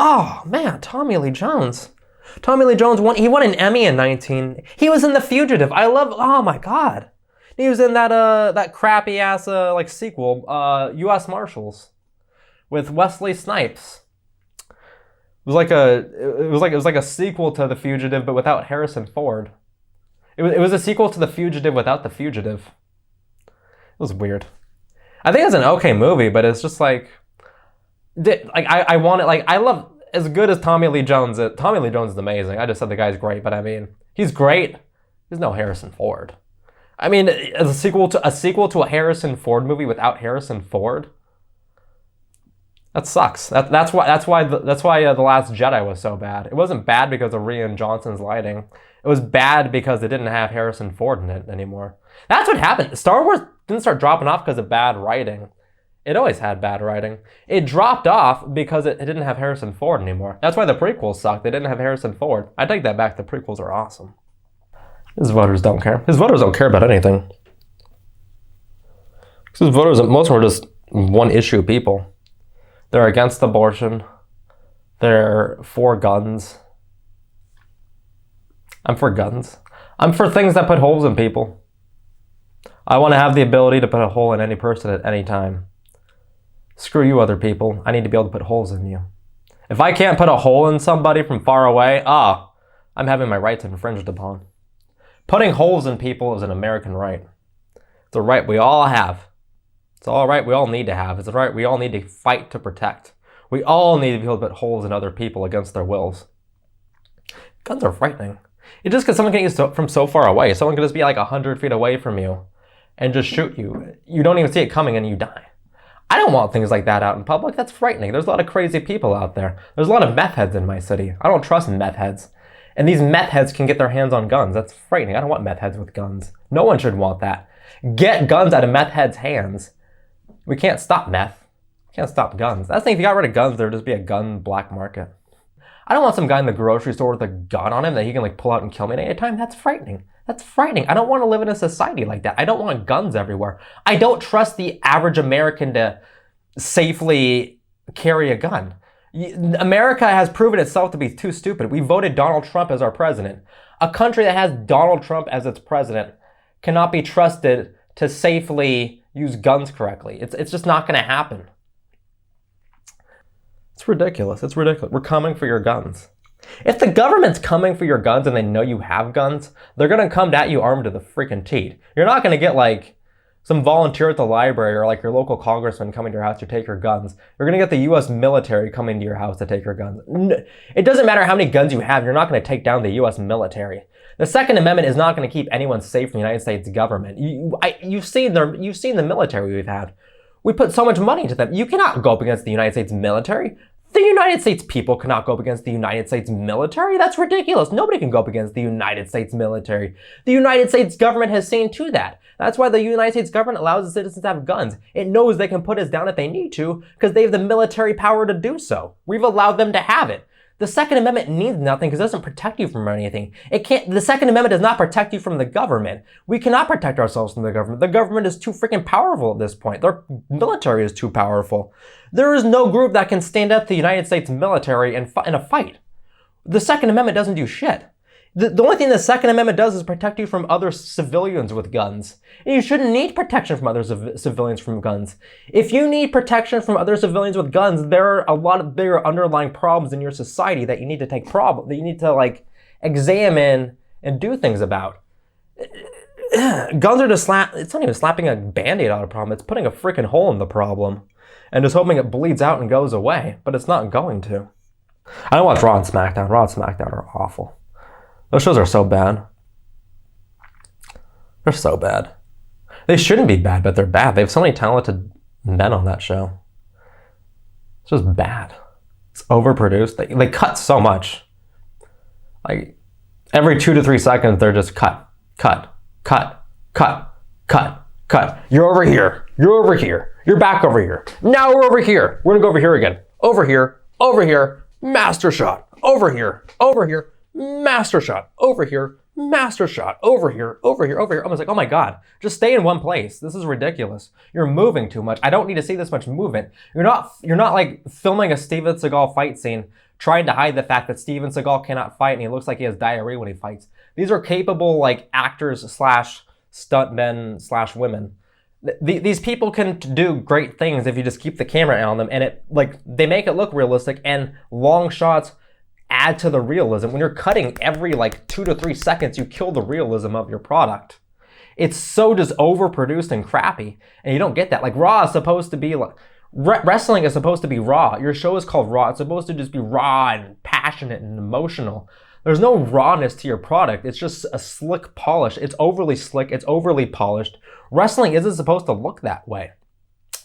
Oh, man, Tommy Lee Jones. Tommy Lee Jones he won an Emmy in 19. He was in The Fugitive. Oh my God. He was in that crappy ass like sequel, U.S. Marshals, with Wesley Snipes. It was like a sequel to The Fugitive, but without Harrison Ford. It was a sequel to The Fugitive without The Fugitive. It was weird. I think it's an okay movie, but it's just like I want it. Like, I love, as good as Tommy Lee Jones is. Tommy Lee Jones is amazing. I just said the guy's great, but I mean, he's great. There's no Harrison Ford. I mean, as a sequel to a Harrison Ford movie without Harrison Ford, that sucks. That's why The Last Jedi was so bad. It wasn't bad because of Rian Johnson's lighting. It was bad because it didn't have Harrison Ford in it anymore. That's what happened. Star Wars didn't start dropping off because of bad writing. It always had bad writing. It dropped off because it didn't have Harrison Ford anymore. That's why the prequels sucked. They didn't have Harrison Ford. I take that back. The prequels are awesome. His voters don't care. His voters don't care about anything. His voters, most of them are just one-issue people. They're against abortion. They're for guns. I'm for guns. I'm for things that put holes in people. I want to have the ability to put a hole in any person at any time. Screw you, other people. I need to be able to put holes in you. If I can't put a hole in somebody from far away, I'm having my rights infringed upon. Putting holes in people is an American right. It's a right we all have. It's all right we all need to have. It's a right we all need to fight to protect. We all need to be able to put holes in other people against their wills. Guns are frightening. It's just because someone can use from so far away. Someone can just be like 100 feet away from you and just shoot you. You don't even see it coming and you die. I don't want things like that out in public. That's frightening. There's a lot of crazy people out there. There's a lot of meth heads in my city. I don't trust meth heads. And these meth heads can get their hands on guns. That's frightening. I don't want meth heads with guns. No one should want that. Get guns out of meth heads' hands. We can't stop meth. We can't stop guns. That's the thing. If you got rid of guns, there'd just be a gun black market. I don't want some guy in the grocery store with a gun on him that he can like pull out and kill me at any time. That's frightening. That's frightening. I don't want to live in a society like that. I don't want guns everywhere. I don't trust the average American to safely carry a gun. America has proven itself to be too stupid. We voted Donald Trump as our president. A country that has Donald Trump as its president cannot be trusted to safely use guns correctly. It's just not going to happen. It's ridiculous. It's ridiculous. We're coming for your guns. If the government's coming for your guns and they know you have guns, they're going to come at you armed to the freaking teeth. You're not going to get like some volunteer at the library or like your local congressman coming to your house to take your guns. You're going to get the U.S. military coming to your house to take your guns. It doesn't matter how many guns you have. You're not going to take down the U.S. military. The Second Amendment is not going to keep anyone safe from the United States government. You've seen the military we've had. We put so much money into them. You cannot go up against the United States military. The United States people cannot go up against the United States military. That's ridiculous. Nobody can go up against the United States military. The United States government has seen to that. That's why the United States government allows the citizens to have guns. It knows they can put us down if they need to because they have the military power to do so. We've allowed them to have it. The Second Amendment means nothing because it doesn't protect you from anything. The Second Amendment does not protect you from the government. We cannot protect ourselves from the government. The government is too freaking powerful at this point. Their military is too powerful. There is no group that can stand up to the United States military in a fight. The Second Amendment doesn't do shit. The only thing the Second Amendment does is protect you from other civilians with guns. And you shouldn't need protection from other civilians from guns. If you need protection from other civilians with guns, there are a lot of bigger underlying problems in your society that you need to examine and do things about. Guns are just it's not even slapping a Band-Aid on a problem. It's putting a freaking hole in the problem and just hoping it bleeds out and goes away, but it's not going to. I don't watch Raw and SmackDown. Raw and SmackDown are awful. Those shows are so bad. They're so bad. They shouldn't be bad, but they're bad. They have so many talented men on that show. It's just bad. It's overproduced. They cut so much. Like, every 2 to 3 seconds, they're just cut. You're over here. You're over here. You're back over here. Now we're over here. We're gonna go over here again. Over here. Master shot. Over here. Master shot. Over here. Master shot. Over here. I was like, oh my God, just stay in one place. This is ridiculous. You're moving too much. I don't need to see this much movement. You're not like filming a Steven Seagal fight scene trying to hide the fact that Steven Seagal cannot fight and he looks like he has diarrhea when he fights. These are capable like actors slash stuntmen slash women. These people can do great things if you just keep the camera on them, and it like they make it look realistic, and long shots add to the realism. When you're cutting every like 2 to 3 seconds, you kill the realism of your product. It's so just overproduced and crappy, and you don't get that. Like Raw is supposed to be like, wrestling is supposed to be raw. Your show is called Raw. It's supposed to just be raw and passionate and emotional. There's no rawness to your product. It's just a slick polish. It's overly slick. It's overly polished. Wrestling isn't supposed to look that way.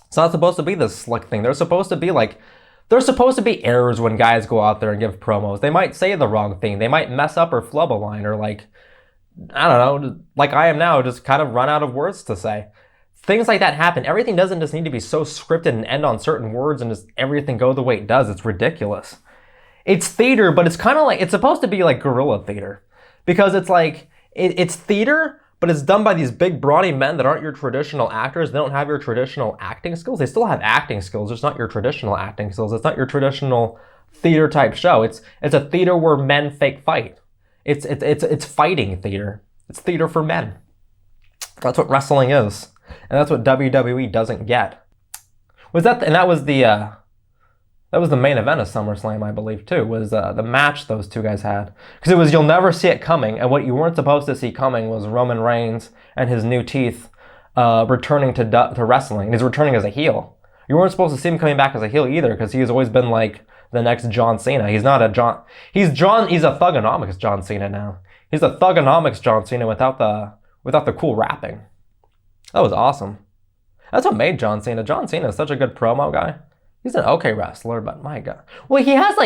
It's not supposed to be this slick thing. There's supposed to be errors when guys go out there and give promos. They might say the wrong thing. They might mess up or flub a line, or like, I don't know, like I am now, just kind of run out of words to say. Things like that happen. Everything doesn't just need to be so scripted and end on certain words and just everything go the way it does. It's ridiculous. It's theater, but it's kind of like, it's supposed to be like guerrilla theater, because it's like, it's theater, but it's done by these big brawny men that aren't your traditional actors. They don't have your traditional acting skills. They still have acting skills. It's not your traditional acting skills. It's not your traditional theater type show. It's a theater where men fake fight. It's fighting theater. It's theater for men. That's what wrestling is. And that's what WWE doesn't get. That was the main event of SummerSlam, I believe, too, was the match those two guys had. Because it was, you'll never see it coming, and what you weren't supposed to see coming was Roman Reigns and his new teeth returning to wrestling. And he's returning as a heel. You weren't supposed to see him coming back as a heel either, because he's always been like the next John Cena. He's not a John... He's a Thugonomics John Cena now. He's a Thugonomics John Cena without the cool rapping. That was awesome. That's what made John Cena. John Cena is such a good promo guy. He's an okay wrestler, but my God. Well, he has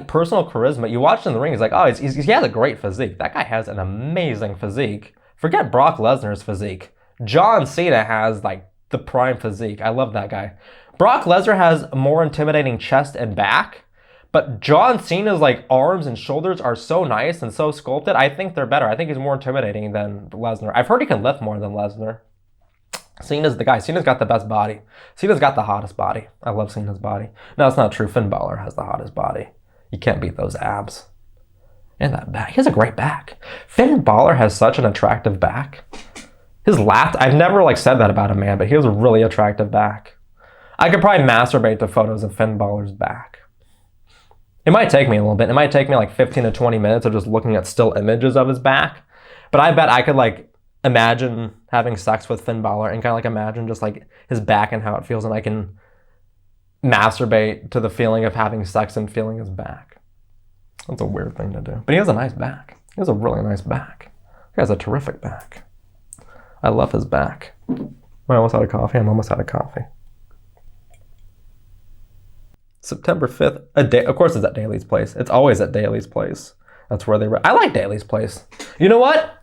personal charisma. You watch him in the ring, he's like, oh, he has a great physique. That guy has an amazing physique. Forget Brock Lesnar's physique. John Cena has like the prime physique. I love that guy. Brock Lesnar has a more intimidating chest and back, but John Cena's like arms and shoulders are so nice and so sculpted. I think they're better. I think he's more intimidating than Lesnar. I've heard he can lift more than Lesnar. Cena's the guy. Cena's got the best body. Cena's got the hottest body. I love Cena's body. No, it's not true. Finn Balor has the hottest body. You can't beat those abs. And that back. He has a great back. Finn Balor has such an attractive back. His lat, I've never like said that about a man, but he has a really attractive back. I could probably masturbate to photos of Finn Balor's back. It might take me a little bit. It might take me like 15 to 20 minutes of just looking at still images of his back. But I bet I could like imagine having sex with Finn Balor and kind of like imagine just like his back and how it feels, and I can masturbate to the feeling of having sex and feeling his back. That's a weird thing to do. But he has a nice back. He has a really nice back. He has a terrific back. I love his back. I'm almost out of coffee. I'm almost out of coffee. September 5th. Of course it's at Daly's Place. It's always at Daly's Place. That's where I like Daly's Place. You know what?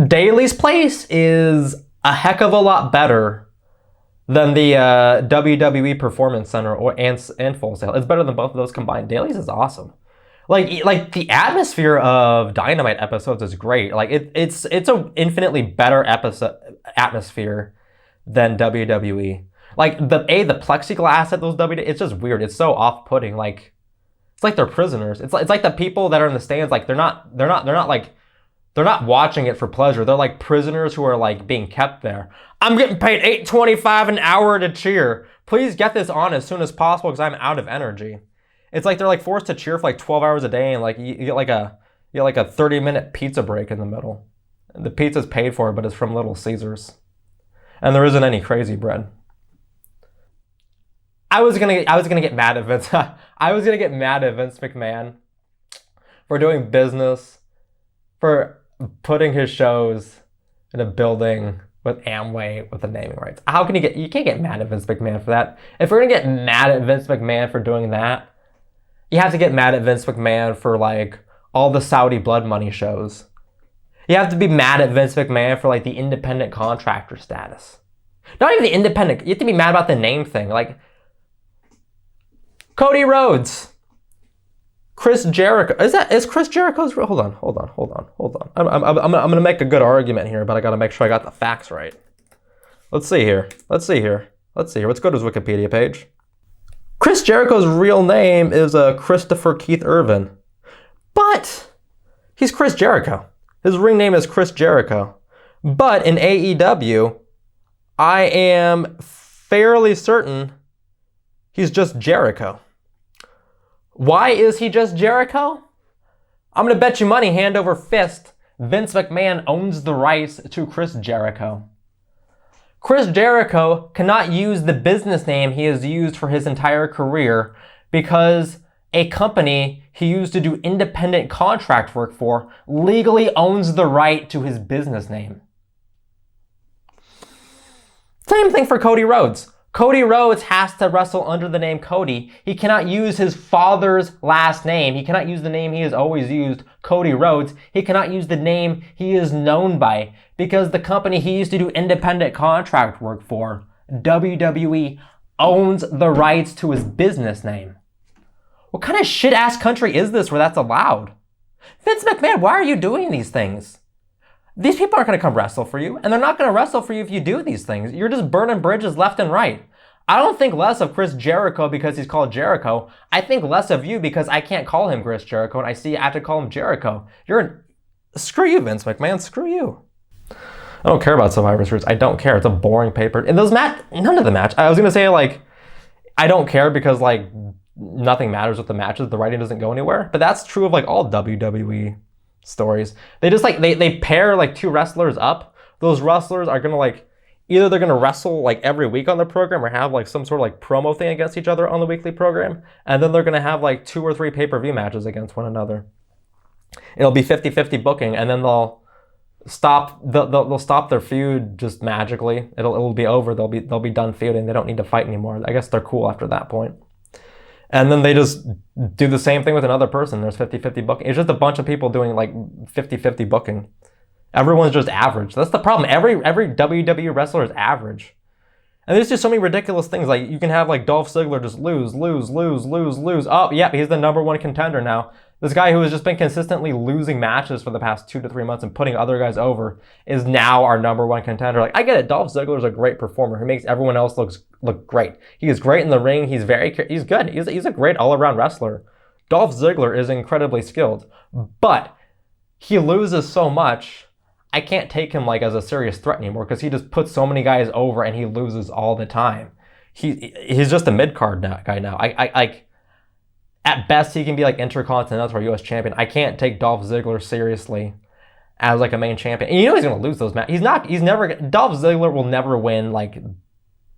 Daly's Place is a heck of a lot better than the WWE Performance Center and Full Sail. It's better than both of those combined. Daly's is awesome. Like the atmosphere of Dynamite episodes is great. Like it's an infinitely better atmosphere than WWE. Like the plexiglass at those WWE, it's just weird. It's so off-putting. Like it's like they're prisoners. It's like the people that are in the stands. Like they're not watching it for pleasure. They're like prisoners who are like being kept there. I'm getting paid $8.25 an hour to cheer. Please get this on as soon as possible because I'm out of energy. It's like they're like forced to cheer for like 12 hours a day, and like you get like a 30-minute pizza break in the middle. The pizza's paid for, but it's from Little Caesars, and there isn't any crazy bread. I was gonna get mad at Vince. I was gonna get mad at Vince McMahon for doing business, for putting his shows in a building with Amway with the naming rights. You can't get mad at Vince McMahon for that. If we're gonna get mad at Vince McMahon for doing that, you have to get mad at Vince McMahon for like all the Saudi blood money shows. You have to be mad at Vince McMahon for like the independent contractor status. Not even the independent, you have to be mad about the name thing. Like Cody Rhodes, Chris Jericho. Is Chris Jericho's real? Hold on. I'm gonna make a good argument here, but I gotta make sure I got the facts right. Let's see here. Let's go to his Wikipedia page. Chris Jericho's real name is Christopher Keith Irvin. But he's Chris Jericho. His ring name is Chris Jericho. But in AEW, I am fairly certain he's just Jericho. Why is he just Jericho? I'm going to bet you money, hand over fist, Vince McMahon owns the rights to Chris Jericho. Chris Jericho cannot use the business name he has used for his entire career because a company he used to do independent contract work for legally owns the right to his business name. Same thing for Cody Rhodes. Cody Rhodes has to wrestle under the name Cody. He cannot use his father's last name. He cannot use the name he has always used, Cody Rhodes. He cannot use the name he is known by because the company he used to do independent contract work for, WWE, owns the rights to his business name. What kind of shit-ass country is this where that's allowed? Vince McMahon, why are you doing these things? These people aren't going to come wrestle for you, and they're not going to wrestle for you if you do these things. You're just burning bridges left and right. I don't think less of Chris Jericho because he's called Jericho. I think less of you because I can't call him Chris Jericho, and I see I have to call him Jericho. Screw you, Vince McMahon. Screw you. I don't care about Survivor Series. I don't care. It's a boring paper. And none of the match. I was going to say, I don't care because, nothing matters with the matches. The writing doesn't go anywhere. But that's true of, all WWE stories. They just they pair two wrestlers up. Those wrestlers are gonna either they're gonna wrestle every week on the program or have some sort of promo thing against each other on the weekly program, and then they're gonna have 2 or 3 pay-per-view matches against one another. It'll be 50-50 booking, and then they'll stop their feud just magically. It'll be over. They'll be done feuding. They don't need to fight anymore. I guess they're cool after that point. And then they just do the same thing with another person. There's 50-50 booking. It's just a bunch of people doing 50-50 booking. Everyone's just average. That's the problem. Every WWE wrestler is average. And there's just so many ridiculous things. You can have Dolph Ziggler just lose. Oh, yep, he's the #1 contender now. This guy who has just been consistently losing matches for the past 2 to 3 months and putting other guys over is now our #1 contender. I get it. Dolph Ziggler is a great performer. He makes everyone else look great. He is great in the ring. He's good. He's a great all-around wrestler. Dolph Ziggler is incredibly skilled, but he loses so much. I can't take him as a serious threat anymore because he just puts so many guys over and he loses all the time. He's just a mid-card guy now. At best, he can be Intercontinental or U.S. champion. I can't take Dolph Ziggler seriously as a main champion. And he's going to lose those matches. Dolph Ziggler will never win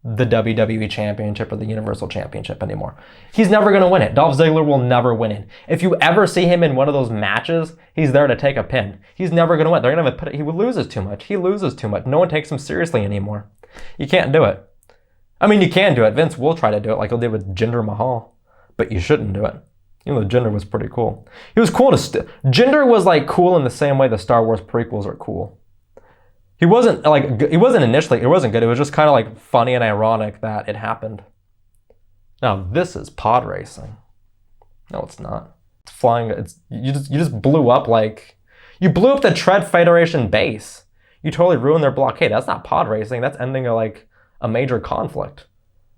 the WWE Championship or the Universal Championship anymore. He's never going to win it. Dolph Ziggler will never win it. If you ever see him in one of those matches, he's there to take a pin. He's never going to win. They're going to he loses too much. He loses too much. No one takes him seriously anymore. You can't do it. I mean, you can do it. Vince will try to do it like he'll do with Jinder Mahal. But you shouldn't do it. Even though Jinder was pretty cool. He was cool Jinder was cool in the same way the Star Wars prequels are cool. He wasn't initially, it wasn't good. It was just kind of funny and ironic that it happened. Now this is pod racing. No, it's not. It's flying. You just blew up you blew up the Tread Federation base. You totally ruined their blockade. That's not pod racing. That's ending a major conflict.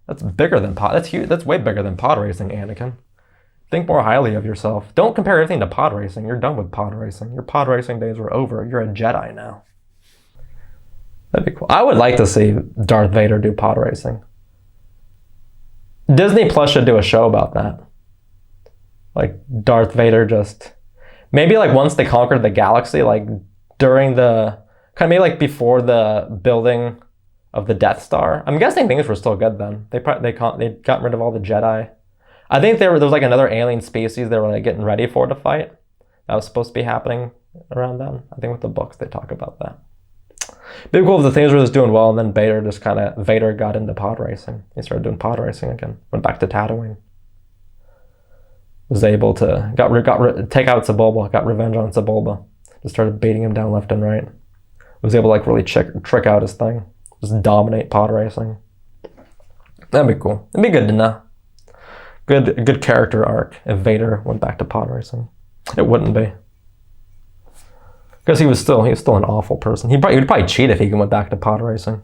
That's bigger than pod. That's huge. That's way bigger than pod racing, Anakin. Think more highly of yourself. Don't compare everything to pod racing. You're done with pod racing. Your pod racing days are over. You're a Jedi now. That'd be cool. I would like to see Darth Vader do pod racing. Disney Plus should do a show about that. Darth Vader just... Maybe once they conquered the galaxy, during the... maybe before the building of the Death Star. I'm guessing things were still good then. They got rid of all the Jedi. I think there was another alien species they were getting ready for to fight. That was supposed to be happening around then. I think with the books they talk about that. Big cool if the things were just doing well, and then Vader got into pod racing. He started doing pod racing again. Went back to Tatooine. Was able to take out Sebulba. Got revenge on Sebulba. Just started beating him down left and right. Was able to really trick out his thing. Just dominate pod racing. That'd be cool. It'd be good to know. Good character arc if Vader went back to pod racing. It wouldn't be. Because he was still an awful person. He'd probably cheat if he went back to pod racing.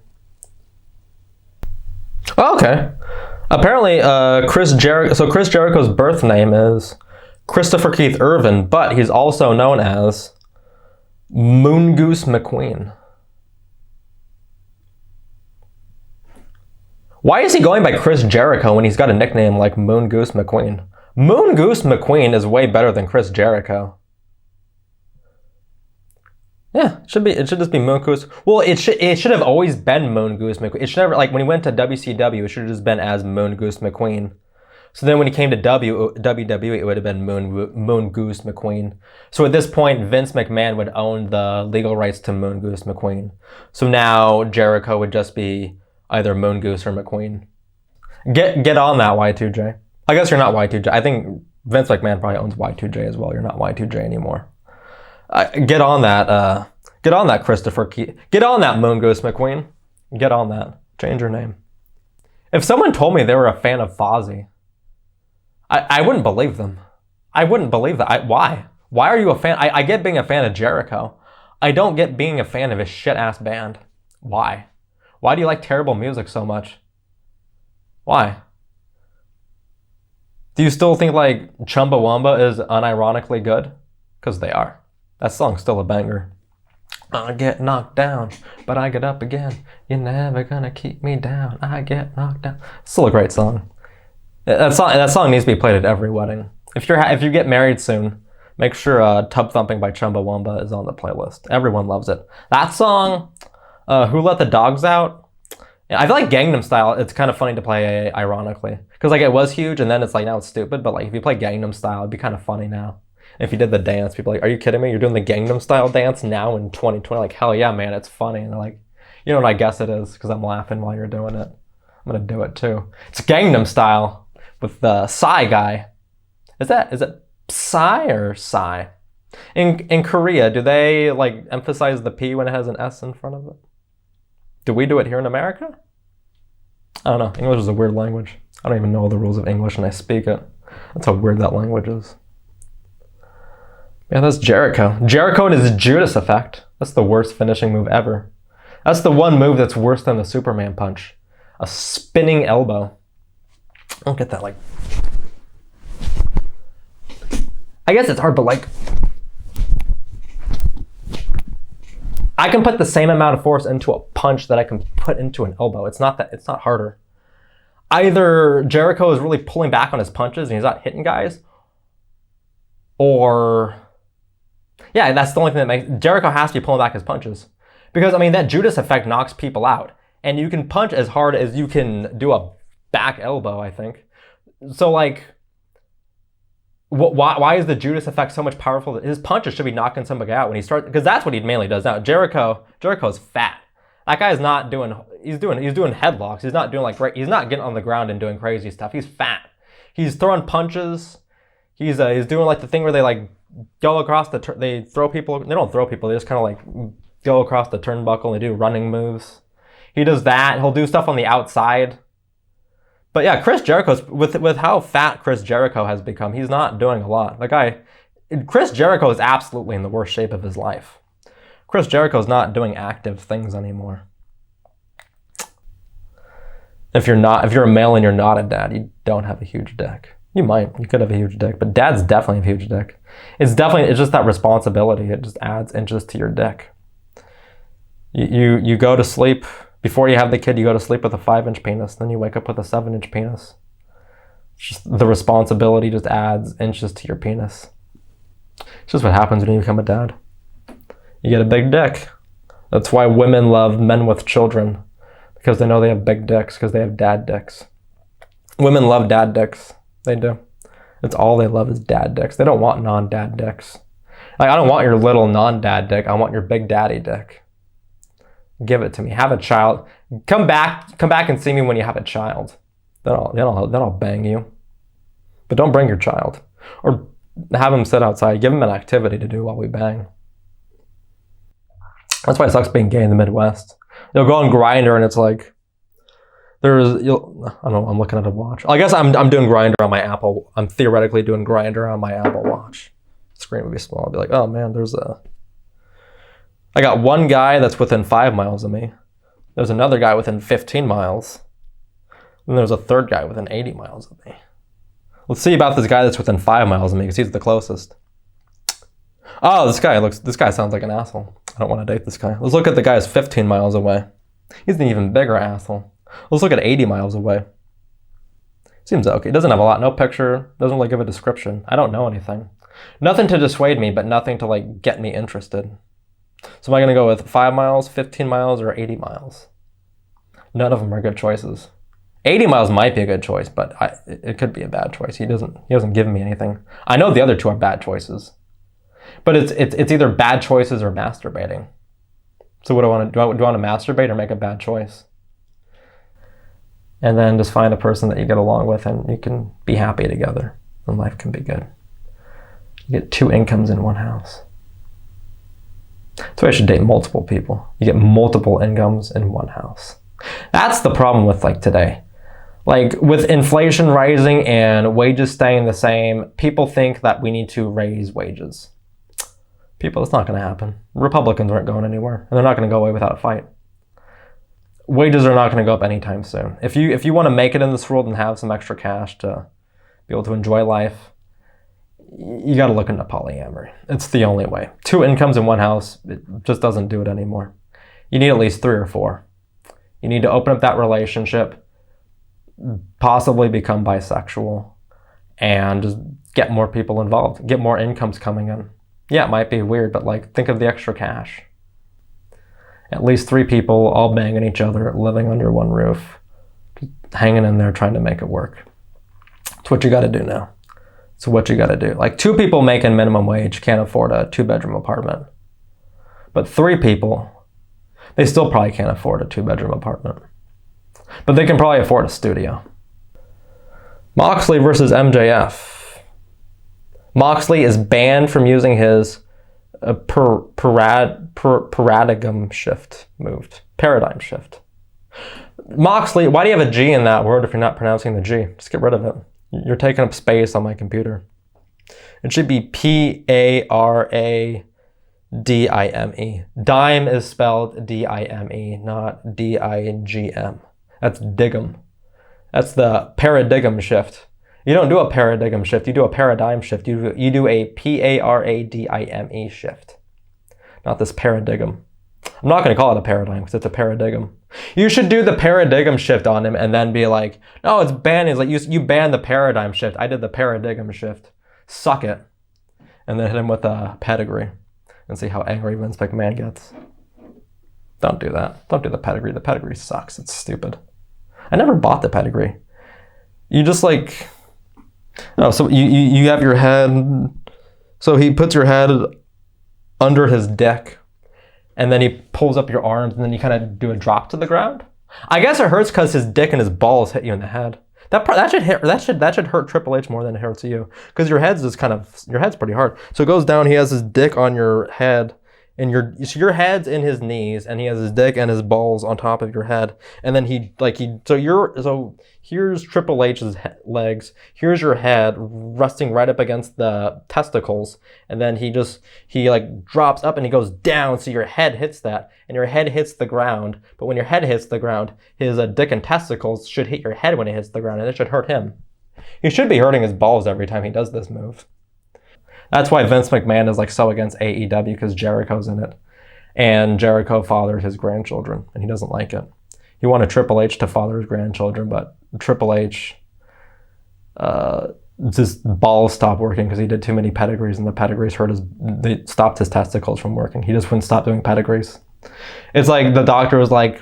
Oh, okay. Apparently, Chris Jericho's birth name is Christopher Keith Irvin, but he's also known as Moongoose McQueen. Why is he going by Chris Jericho when he's got a nickname like Moongoose McQueen? Moongoose McQueen is way better than Chris Jericho. Yeah, it should just be Moongoose. Well, it should have always been Moongoose McQueen. It should never, like when he went to WCW, it should have just been as Moongoose McQueen. So then when he came to WWE, it would have been Moongoose McQueen. So at this point, Vince McMahon would own the legal rights to Moongoose McQueen. So now Jericho would just be either Moongoose or McQueen. Get on that, Y2J. I guess you're not Y2J. I think Vince McMahon probably owns Y2J as well. You're not Y2J anymore. Get on that, Christopher Keith. Get on that, Moongoose McQueen. Get on that. Change your name. If someone told me they were a fan of Fozzy, I wouldn't believe them. I wouldn't believe that. Why? Why are you a fan? I get being a fan of Jericho. I don't get being a fan of his shit-ass band. Why? Why do you like terrible music so much? Why? Do you still think like Chumbawamba is unironically good? Because they are. That song's still a banger. I get knocked down, but I get up again. You're never gonna keep me down. I get knocked down. Still a great song. That song needs to be played at every wedding. If you get married soon, make sure Tub Thumping by Chumbawamba is on the playlist. Everyone loves it. That song, Who Let the Dogs Out? I feel like Gangnam Style, it's kind of funny to play ironically. Because like it was huge and then it's like now it's stupid, but like if you play Gangnam Style, it'd be kind of funny now. If you did the dance, people are like, are you kidding me? You're doing the Gangnam Style dance now in 2020? Like, hell yeah, man, it's funny. And they're like, you know what I guess it is, because I'm laughing while you're doing it. I'm going to do it too. It's Gangnam Style with the Psy guy. Is it Psy or Psy? In Korea, do they like emphasize the P when it has an S in front of it? Do we do it here in America? I don't know. English is a weird language. I don't even know all the rules of English and I speak it. That's how weird that language is. Yeah, that's Jericho. Jericho and his Judas effect. That's the worst finishing move ever. That's the one move that's worse than the Superman punch. A spinning elbow. I don't get that, like... I guess it's hard, but like... I can put the same amount of force into a punch that I can put into an elbow. It's not harder. Either Jericho is really pulling back on his punches and he's not hitting guys, or... Yeah, that's the only thing that makes... Jericho has to be pulling back his punches. Because, I mean, that Judas effect knocks people out. And you can punch as hard as you can do a back elbow, I think. So, like... Why is the Judas effect so much powerful? His punches should be knocking somebody out when he starts... Because that's what he mainly does now. Jericho's fat. That guy's not doing... He's doing headlocks. He's not doing, like... He's not getting on the ground and doing crazy stuff. He's fat. He's throwing punches. He's doing, like, the thing where they, like... go across they throw people. They don't throw people. They just kind of like go across the turnbuckle and they do running moves. He does that. He'll do stuff on the outside. But yeah, Chris Jericho's with how fat Chris Jericho has become, he's not doing a lot. Chris Jericho is absolutely in the worst shape of his life. Chris Jericho's not doing active things anymore. If you're a male and you're not a dad, you don't have a huge dick. You could have a huge dick, but dads definitely have a huge dick. It's just that responsibility. It just adds inches to your dick. You go to sleep, before you have the kid, you go to sleep with a 5-inch penis, then you wake up with a 7-inch penis. Just the responsibility just adds inches to your penis. It's just what happens when you become a dad. You get a big dick. That's why women love men with children, because they know they have big dicks, because they have dad dicks. Women love dad dicks. They do. It's all they love is dad dicks. They don't want non-dad dicks. Like, I don't want your little non-dad dick. I want your big daddy dick. Give it to me. Have a child. Come back and see me when you have a child. Then I'll bang you. But don't bring your child. Or have him sit outside. Give him an activity to do while we bang. That's why it sucks being gay in the Midwest. You'll go on Grindr and it's like, I don't know, I'm looking at a watch. I guess I'm doing Grindr on my Apple. I'm theoretically doing Grindr on my Apple Watch. Screen would be small. I'll be like, oh man, I got one guy that's within 5 miles of me. There's another guy within 15 miles. And there's a third guy within 80 miles of me. Let's see about this guy that's within 5 miles of me, because he's the closest. Oh, this guy sounds like an asshole. I don't want to date this guy. Let's look at the guy who's 15 miles away. He's an even bigger asshole. Let's look at 80 miles away. Seems okay. Doesn't have a lot, no picture, doesn't really give a description. I don't know anything. Nothing to dissuade me, but nothing to like get me interested. So am I gonna go with 5 miles, 15 miles, or 80 miles? None of them are good choices. 80 miles might be a good choice, but it could be a bad choice. He doesn't give me anything. I know the other two are bad choices. But it's either bad choices or masturbating. So what do I want to do? I want to masturbate or make a bad choice? And then just find a person that you get along with and you can be happy together and life can be good. You get 2 incomes in one house. That's why I should date multiple people. You get multiple incomes in one house. That's the problem with like today. Like with inflation rising and wages staying the same, people think that we need to raise wages. People, it's not going to happen. Republicans aren't going anywhere, and they're not going to go away without a fight. Wages are not going to go up anytime soon. If you want to make it in this world and have some extra cash to be able to enjoy life, you got to look into polyamory. It's the only way. 2 incomes in one house, it just doesn't do it anymore. You need at least 3 or 4. You need to open up that relationship, possibly become bisexual, and just get more people involved, get more incomes coming in. Yeah, it might be weird, but like think of the extra cash. At least 3 people all banging each other, living under one roof, hanging in there trying to make it work. It's what you got to do now. It's what you got to do. Like 2 people making minimum wage can't afford a 2-bedroom apartment. But 3 people, they still probably can't afford a 2-bedroom apartment. But they can probably afford a studio. Moxley versus MJF. Moxley is banned from using his paradigm shift move. Paradigm shift. Moxley, why do you have a G in that word if you're not pronouncing the G? Just get rid of it. You're taking up space on my computer. It should be Paradime. Dime is spelled D-I-M-E, not D-I-G-M. That's Diggum. That's the paradigm shift. You don't do a paradigm shift, you do a paradigm shift. You do a Paradime shift. Not this paradigm. I'm not going to call it a paradigm because it's a paradigm. You should do the paradigm shift on him and then be like, no, it's banned. He's like, you banned the paradigm shift. I did the paradigm shift. Suck it. And then hit him with a pedigree and see how angry Vince McMahon gets. Don't do that. Don't do the pedigree. The pedigree sucks. It's stupid. I never bought the pedigree. You just like... Oh, so you have your head... So he puts your head under his dick, and then he pulls up your arms, and then you kind of do a drop to the ground. I guess it hurts because his dick and his balls hit you in the head. That should hurt Triple H more than it hurts you, because your head's pretty hard. So it goes down. He has his dick on your head, and your head's in his knees, and he has his dick and his balls on top of your head, and then here's Triple H's legs, here's your head resting right up against the testicles, and then he like drops up and he goes down, so your head hits that, and your head hits the ground. But when your head hits the ground, his dick and testicles should hit your head when it hits the ground, and it should hurt him. He should be hurting his balls every time he does this move. That's why Vince McMahon is like so against AEW, because Jericho's in it. And Jericho fathered his grandchildren, and he doesn't like it. He wanted Triple H to father his grandchildren, but Triple H, his balls stopped working because he did too many pedigrees, and the pedigrees they stopped his testicles from working. He just wouldn't stop doing pedigrees. It's like the doctor was like,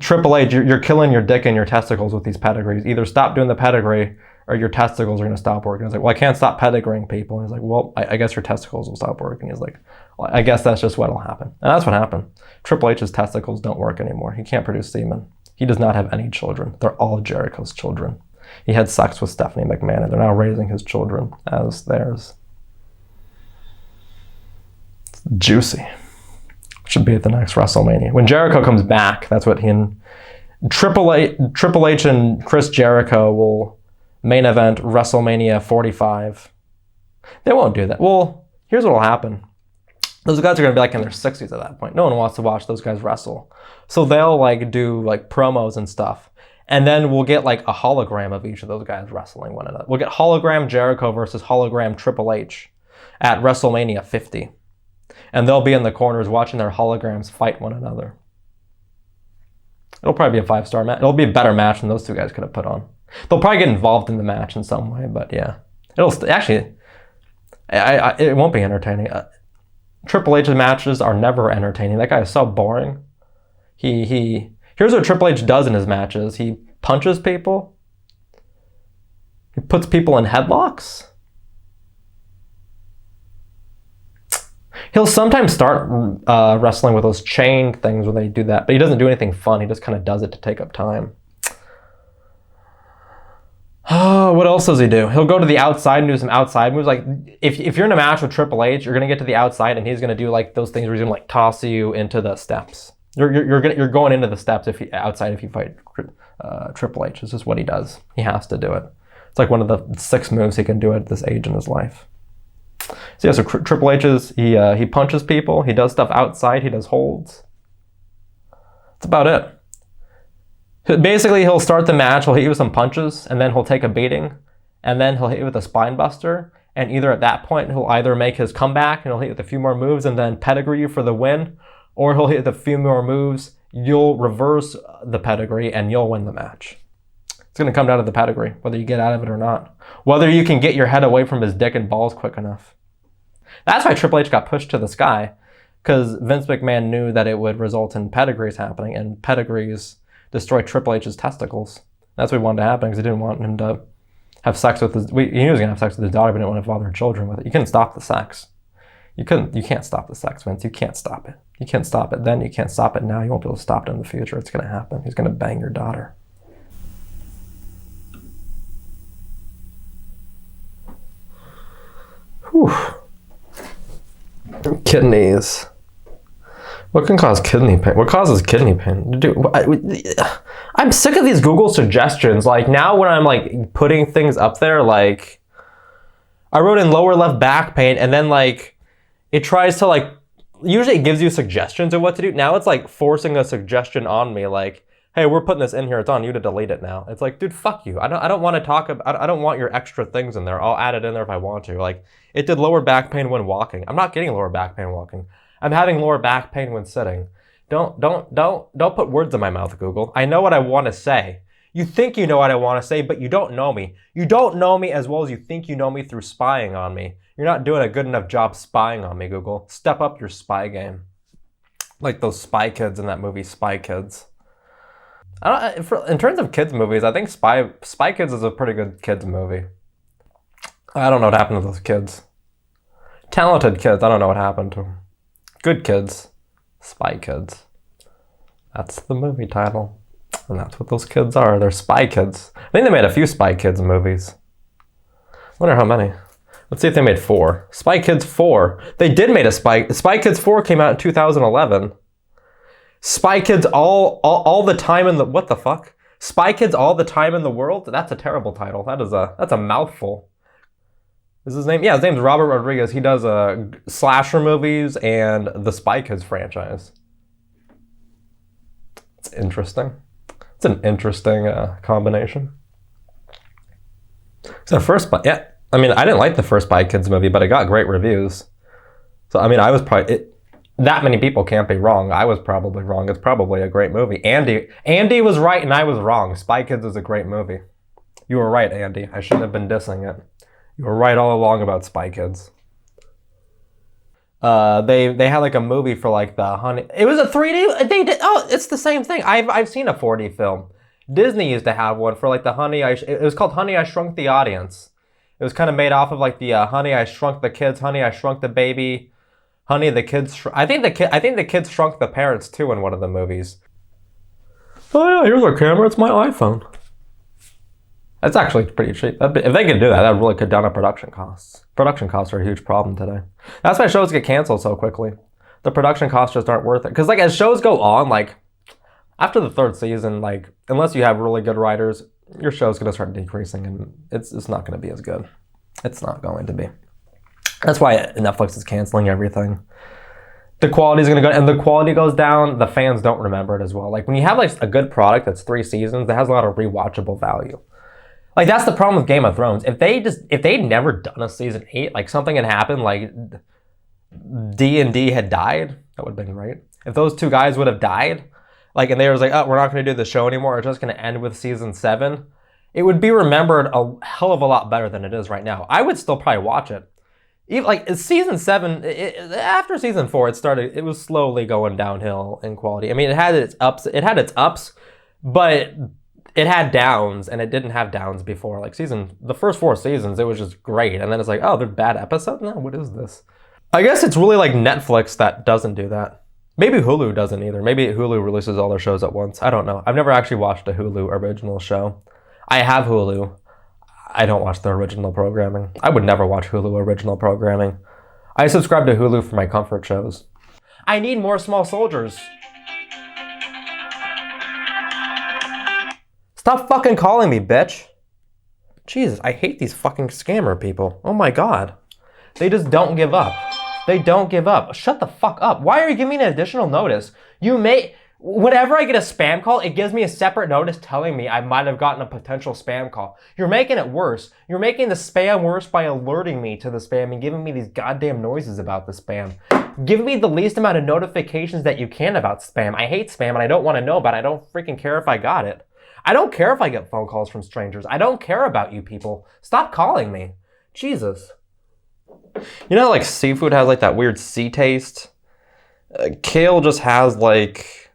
Triple H, you're killing your dick and your testicles with these pedigrees. Either stop doing the pedigree or your testicles are going to stop working. I was like, well, I can't stop pedigreeing people. And he's like, well, I guess your testicles will stop working. He's like, well, I guess that's just what'll happen. And that's what happened. Triple H's testicles don't work anymore. He can't produce semen. He does not have any children. They're all Jericho's children. He had sex with Stephanie McMahon, and they're now raising his children as theirs. It's juicy. Should be at the next WrestleMania. When Jericho comes back, that's what he and Triple H and Chris Jericho will main event WrestleMania 45. They won't do that. Well, here's what will happen. Those guys are going to be like in their 60s at that point. No one wants to watch those guys wrestle. So they'll like do like promos and stuff. And then we'll get like a hologram of each of those guys wrestling one another. We'll get hologram Jericho versus hologram Triple H at WrestleMania 50. And they'll be in the corners watching their holograms fight one another. It'll probably be a 5-star match. It'll be a better match than those two guys could have put on. They'll probably get involved in the match in some way, but yeah. It won't be entertaining. Triple H's matches are never entertaining. That guy is so boring. Here's what Triple H does in his matches. He punches people. He puts people in headlocks. He'll sometimes start wrestling with those chain things when they do that, but he doesn't do anything fun. He just kind of does it to take up time. Oh, what else does he do? He'll go to the outside and do some outside moves. Like if you're in a match with Triple H, you're gonna get to the outside and he's gonna do like those things where he's gonna like toss you into the steps. You're going into the steps if you fight Triple H. This is what he does. He has to do it. It's like one of the 6 moves he can do at this age in his life. So yeah, so Triple H he punches people. He does stuff outside. He does holds. That's about it. Basically, he'll start the match, he'll hit you with some punches, and then he'll take a beating, and then he'll hit you with a spine buster, and either at that point, he'll either make his comeback, and he'll hit you with a few more moves, and then pedigree you for the win, or he'll hit you with a few more moves, you'll reverse the pedigree, and you'll win the match. It's going to come down to the pedigree, whether you get out of it or not. Whether you can get your head away from his dick and balls quick enough. That's why Triple H got pushed to the sky, because Vince McMahon knew that it would result in pedigrees happening, and pedigrees destroy Triple H's testicles. That's what he wanted to happen because he didn't want him to have sex with his... He knew he was going to have sex with his daughter, but he didn't want to bother children with it. You couldn't stop the sex. You can't stop the sex, Vince. You can't stop it. You can't stop it then. You can't stop it now. You won't be able to stop it in the future. It's going to happen. He's going to bang your daughter. Whew. Kidneys. What can cause kidney pain? What causes kidney pain? Dude, I'm sick of these Google suggestions. Like now when I'm like putting things up there, like I wrote in lower left back pain and then like it tries to like, usually it gives you suggestions of what to do. Now it's like forcing a suggestion on me like, hey, we're putting this in here. It's on you to delete it now. It's like, dude, fuck you. I don't want to talk about, I don't want your extra things in there. I'll add it in there if I want to. Like it did lower back pain when walking. I'm not getting lower back pain walking. I'm having lower back pain when sitting. Don't put words in my mouth, Google. I know what I want to say. You think you know what I want to say, but you don't know me. You don't know me as well as you think you know me through spying on me. You're not doing a good enough job spying on me, Google. Step up your spy game. Like those Spy Kids in that movie, Spy Kids. In terms of kids movies, I think Spy Kids is a pretty good kids movie. I don't know what happened to those kids. Talented kids, I don't know what happened to them. Good Kids, Spy Kids. That's the movie title. And that's what those kids are. They're Spy Kids. I think they made a few Spy Kids movies. I wonder how many. Let's see if they made 4. Spy Kids 4. They did make a Spy Kids 4 came out in 2011. Spy Kids all the time in the... What the fuck? Spy Kids All the Time in the World? That's a terrible title. That's a mouthful. Is his name? Yeah, his name's Robert Rodriguez. He does slasher movies and the Spy Kids franchise. It's interesting. It's an interesting combination. So first, yeah, I mean, I didn't like the first Spy Kids movie, but it got great reviews. So I mean, I was probably that many people can't be wrong. I was probably wrong. It's probably a great movie. Andy was right and I was wrong. Spy Kids is a great movie. You were right, Andy. I shouldn't have been dissing it. You were right all along about Spy Kids. They had like a movie for like the Honey. It was a 3D. They did. Oh, it's the same thing. I've seen a 4D film. Disney used to have one for like the Honey. It was called Honey, I Shrunk the Audience. It was kind of made off of like the Honey, I Shrunk the Kids, Honey, I Shrunk the Baby, Honey, the Kids. I think the kids shrunk the parents too in one of the movies. Oh yeah, here's our camera. It's my iPhone. That's actually pretty cheap. If they could do that, that would really cut down on production costs. Production costs are a huge problem today. That's why shows get canceled so quickly. The production costs just aren't worth it. Because like as shows go on, like after the 3rd season, like unless you have really good writers, your show's going to start decreasing and it's not going to be as good. It's not going to be. That's why Netflix is canceling everything. the quality's gonna go, and the quality goes down, the fans don't remember it as well. Like when you have like a good product that's 3 seasons, that has a lot of rewatchable value. Like that's the problem with Game of Thrones. If they'd never done a season 8, like something had happened, like D&D had died, that would have been great. If those 2 guys would have died, like, and they was like, oh, we're not gonna do the show anymore, it's just gonna end with season 7, it would be remembered a hell of a lot better than it is right now. I would still probably watch it. Even like season 7, after season 4, it was slowly going downhill in quality. I mean, it had its ups, but it had downs, and it didn't have downs before. Like the first 4 seasons, it was just great, and then it's like, oh, they're bad episodes now. What is this? I guess it's really like Netflix that doesn't do that. Maybe Hulu doesn't either. Maybe Hulu releases all their shows at once. I don't know. I've never actually watched a Hulu original show. I have Hulu. I don't watch the original programming. I would never watch Hulu original programming. I subscribe to Hulu for my comfort shows. I need more small soldiers. Stop fucking calling me, bitch. Jesus, I hate these fucking scammer people. Oh my god. They just don't give up. They don't give up. Shut the fuck up. Why are you giving me an additional notice? Whenever I get a spam call, it gives me a separate notice telling me I might have gotten a potential spam call. You're making it worse. You're making the spam worse by alerting me to the spam and giving me these goddamn noises about the spam. Give me the least amount of notifications that you can about spam. I hate spam and I don't want to know about it. I don't freaking care if I got it. I don't care if I get phone calls from strangers. I don't care about you people. Stop calling me. Jesus. You know, like seafood has like that weird sea taste? Kale just has like,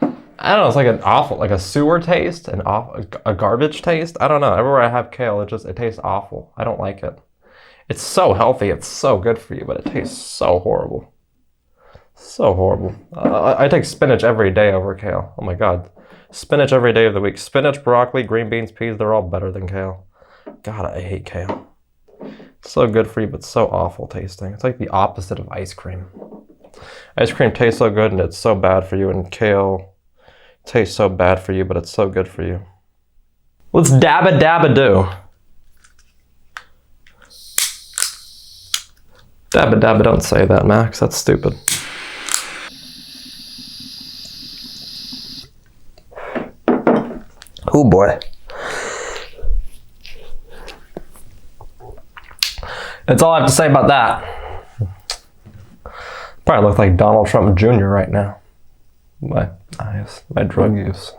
I don't know, it's like an awful, like a sewer taste, a garbage taste. I don't know. Everywhere I have kale, it tastes awful. I don't like it. It's so healthy. It's so good for you, but it tastes so horrible. So horrible. I take spinach every day over kale. Oh my god. Spinach every day of the week. Spinach, broccoli, green beans, peas, they're all better than kale. God, I hate kale. It's so good for you, but so awful tasting. It's like the opposite of ice cream. Ice cream tastes so good and it's so bad for you, and kale tastes so bad for you, but it's so good for you. Let's dabba-dabba-do. Dabba-dabba, don't say that, Max. That's stupid. Oh boy. That's all I have to say about that. Probably look like Donald Trump Jr. right now. My drug use.